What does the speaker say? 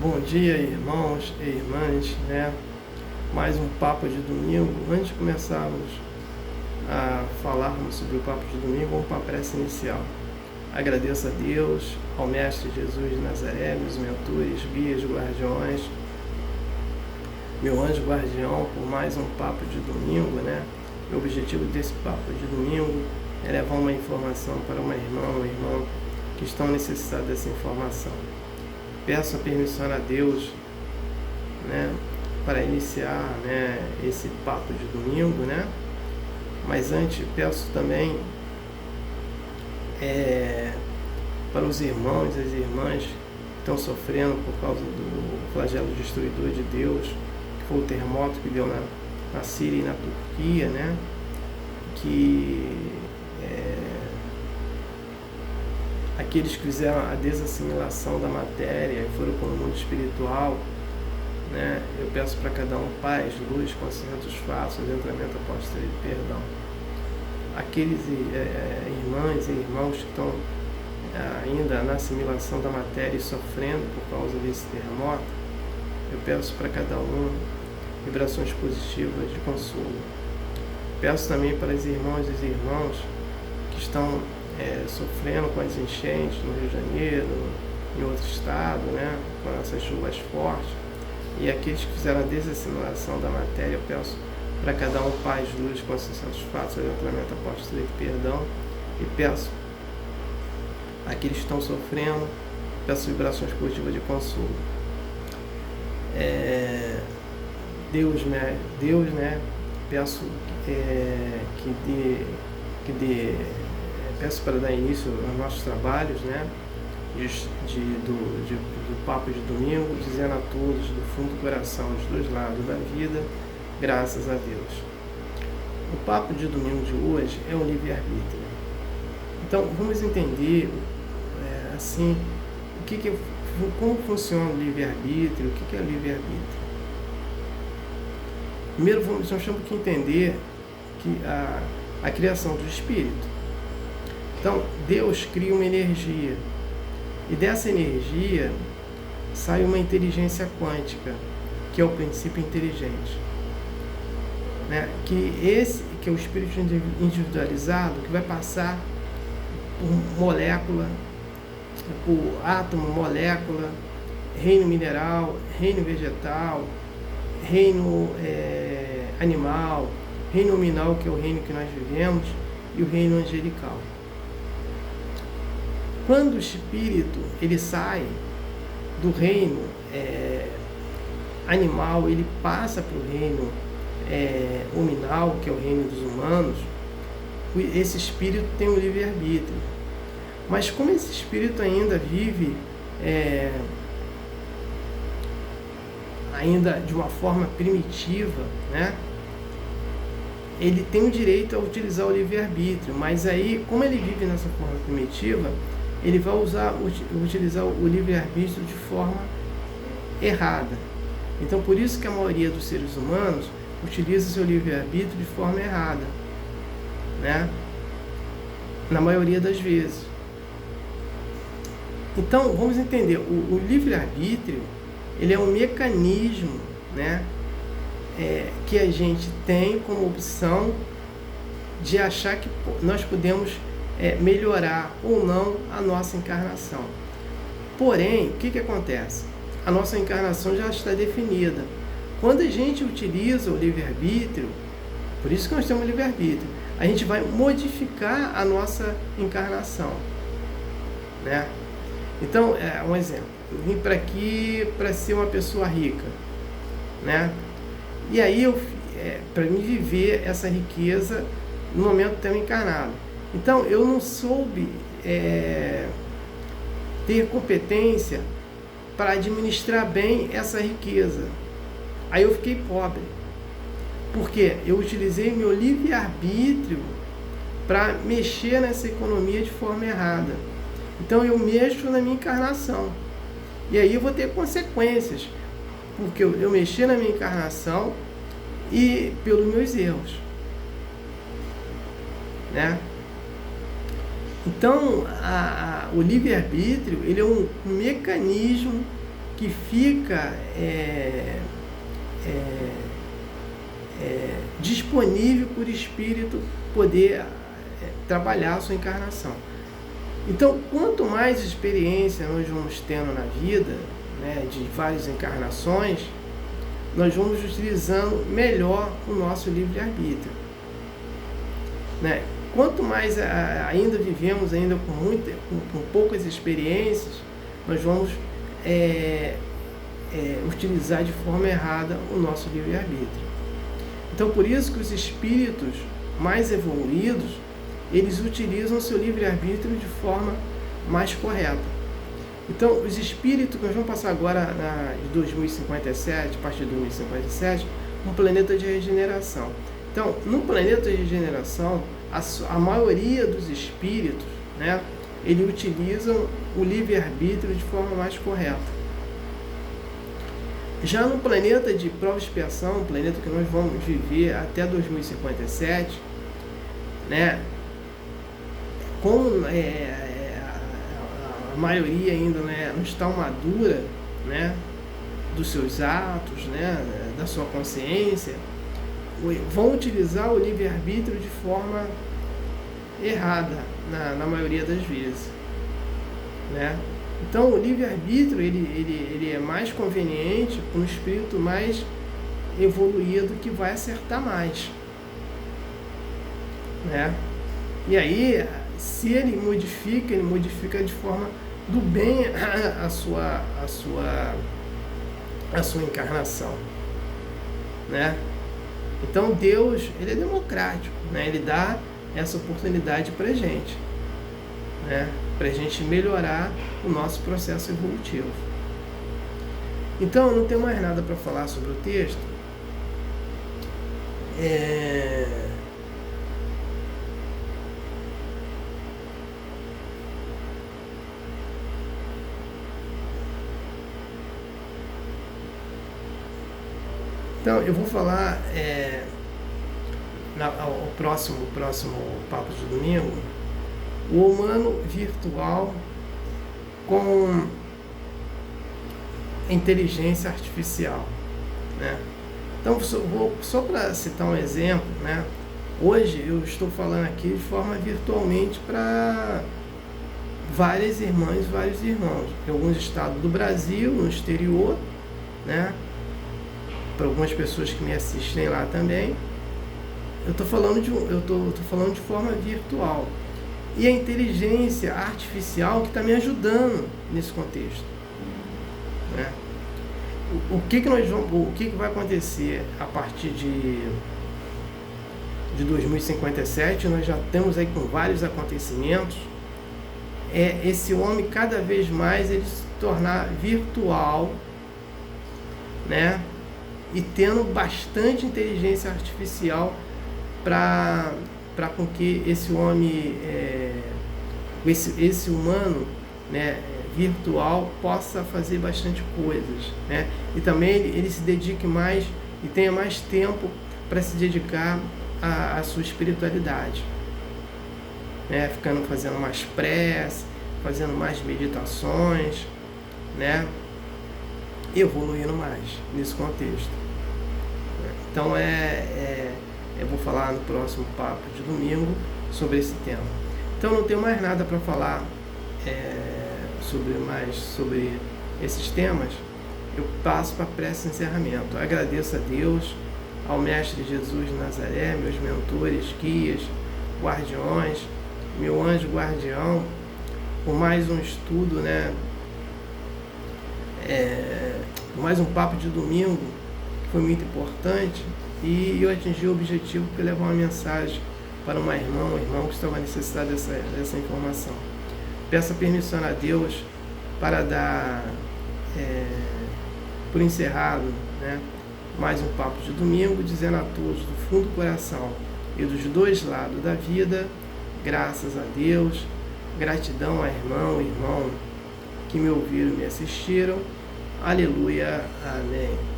Bom dia, irmãos e irmãs, né? Mais um papo de domingo. Antes de começarmos a falarmos sobre o papo de domingo, vamos para a prece inicial. Agradeço a Deus, ao Mestre Jesus de Nazaré, meus mentores, guias, guardiões, meu anjo guardião, por mais um papo de domingo, né? O objetivo desse papo de domingo é levar uma informação para uma irmã ou irmão que estão necessitados dessa informação. Peço a permissão a Deus, né, para iniciar, né, esse papo de domingo, né? Mas antes peço também para os irmãos e as irmãs que estão sofrendo por causa do flagelo destruidor de Deus, que foi o terremoto que deu na Síria e na Turquia, né? Que aqueles que fizeram a desassimilação da matéria e foram para o mundo espiritual, né? Eu peço para cada um paz, luz, consciência dos fatos, adentramento apóstolo e perdão. Aqueles irmãs e irmãos que estão ainda na assimilação da matéria e sofrendo por causa desse terremoto, eu peço para cada um vibrações positivas de consolo. Peço também para as irmãs e os irmãos que estão sofrendo com as enchentes no Rio de Janeiro, em outro estado, né, com essas chuvas fortes, e aqueles que fizeram a desassimilação da matéria, eu peço para cada um paz, luz, consciência dos fatos, adentramento apóstolo e perdão, e peço àqueles que estão sofrendo, peço vibrações positivas de consolo. Deus, né, peço peço para dar início aos nossos trabalhos, né, do papo de domingo, dizendo a todos do fundo do coração, dos dois lados da vida, graças a Deus. O papo de domingo de hoje é o livre-arbítrio. Então vamos entender assim como funciona o livre-arbítrio, o que é o livre-arbítrio. Primeiro nós temos que entender que a criação do espírito. Então, Deus cria uma energia, e dessa energia sai uma inteligência quântica, que é o princípio inteligente, né? Que é o espírito individualizado, que vai passar por molécula, por átomo, molécula, reino mineral, reino vegetal, reino animal, reino nominal, que é o reino que nós vivemos, e o reino angelical. Quando o espírito ele sai do reino animal, ele passa para o reino nominal, que é o reino dos humanos, esse espírito tem um livre-arbítrio. Mas como esse espírito ainda vive ainda de uma forma primitiva, né? Ele tem o direito a utilizar o livre-arbítrio, mas aí, como ele vive nessa forma primitiva, ele vai utilizar o livre-arbítrio de forma errada. Então, por isso que a maioria dos seres humanos utiliza seu livre-arbítrio de forma errada, né? Na maioria das vezes. Então, vamos entender, o livre-arbítrio, ele é um mecanismo, né, que a gente tem como opção de achar que nós podemos melhorar ou não a nossa encarnação. Porém, o que acontece? A nossa encarnação já está definida. Quando a gente utiliza o livre-arbítrio, por isso que nós temos o livre-arbítrio, a gente vai modificar a nossa encarnação, né? Então, um exemplo, eu vim para aqui para ser uma pessoa rica, né? E aí, para mim viver essa riqueza no momento que eu encarnado. Então, eu não soube ter competência para administrar bem essa riqueza. Aí eu fiquei pobre. Porque eu utilizei meu livre-arbítrio para mexer nessa economia de forma errada. Então, eu mexo na minha encarnação. E aí eu vou ter consequências. Porque eu mexi na minha encarnação e pelos meus erros, né? Então, o livre-arbítrio, ele é um mecanismo que fica disponível por espírito poder trabalhar a sua encarnação. Então, quanto mais experiência nós vamos tendo na vida, né, de várias encarnações, nós vamos utilizando melhor o nosso livre-arbítrio, né? Quanto mais ainda vivemos ainda com poucas experiências, nós vamos utilizar de forma errada o nosso livre-arbítrio. Então, por isso que os espíritos mais evoluídos, eles utilizam o seu livre-arbítrio de forma mais correta. Então, os espíritos, nós vamos passar agora em 2057, a partir de 2057, um planeta de regeneração. Então, no planeta de regeneração, a maioria dos espíritos, né, eles utilizam o livre-arbítrio de forma mais correta. Já no planeta de prova e expiação, um planeta que nós vamos viver até 2057, né, como a maioria ainda, né, não está madura, né, dos seus atos, né, da sua consciência, vão utilizar o livre-arbítrio de forma errada na maioria das vezes, né? Então, o livre-arbítrio ele é mais conveniente para um espírito mais evoluído que vai acertar mais, né? E aí, se ele modifica de forma do bem a sua encarnação, né? Então, Deus, ele é democrático, né? Ele dá essa oportunidade para a gente, né? Para a gente melhorar o nosso processo evolutivo. Então, eu não tenho mais nada para falar sobre o texto. Então, eu vou falar ao próximo papo de domingo, o humano virtual com inteligência artificial, né? Então, só para citar um exemplo, né? Hoje eu estou falando aqui de forma virtualmente para várias irmãs e vários irmãos, em alguns estados do Brasil, no exterior, né? Para algumas pessoas que me assistem lá também. Eu estou falando de forma virtual. E a inteligência artificial que está me ajudando nesse contexto, né? O que vai acontecer a partir de 2057? Nós já estamos aí com vários acontecimentos. Esse homem cada vez mais ele se tornar virtual, né? E tendo bastante inteligência artificial para com que esse homem, esse humano, né, virtual, possa fazer bastante coisas, né? E também ele se dedique mais e tenha mais tempo para se dedicar à sua espiritualidade, né? Fazendo mais prece, fazendo mais meditações, né? Evoluindo mais nesse contexto. Então eu vou falar no próximo papo de domingo sobre esse tema. Então não tenho mais nada para falar sobre esses temas. Eu passo para a prece de encerramento. Agradeço a Deus, ao Mestre Jesus de Nazaré, meus mentores, guias, guardiões, meu anjo guardião, por mais um estudo, né? Por mais um papo de domingo, que foi muito importante, e eu atingi o objetivo de levar uma mensagem para um irmão que estava necessitado dessa informação. Peço permissão a Deus para dar por encerrado, né, mais um papo de domingo, dizendo a todos do fundo do coração e dos dois lados da vida, graças a Deus, gratidão a irmão que me ouviram e me assistiram. Aleluia, amém.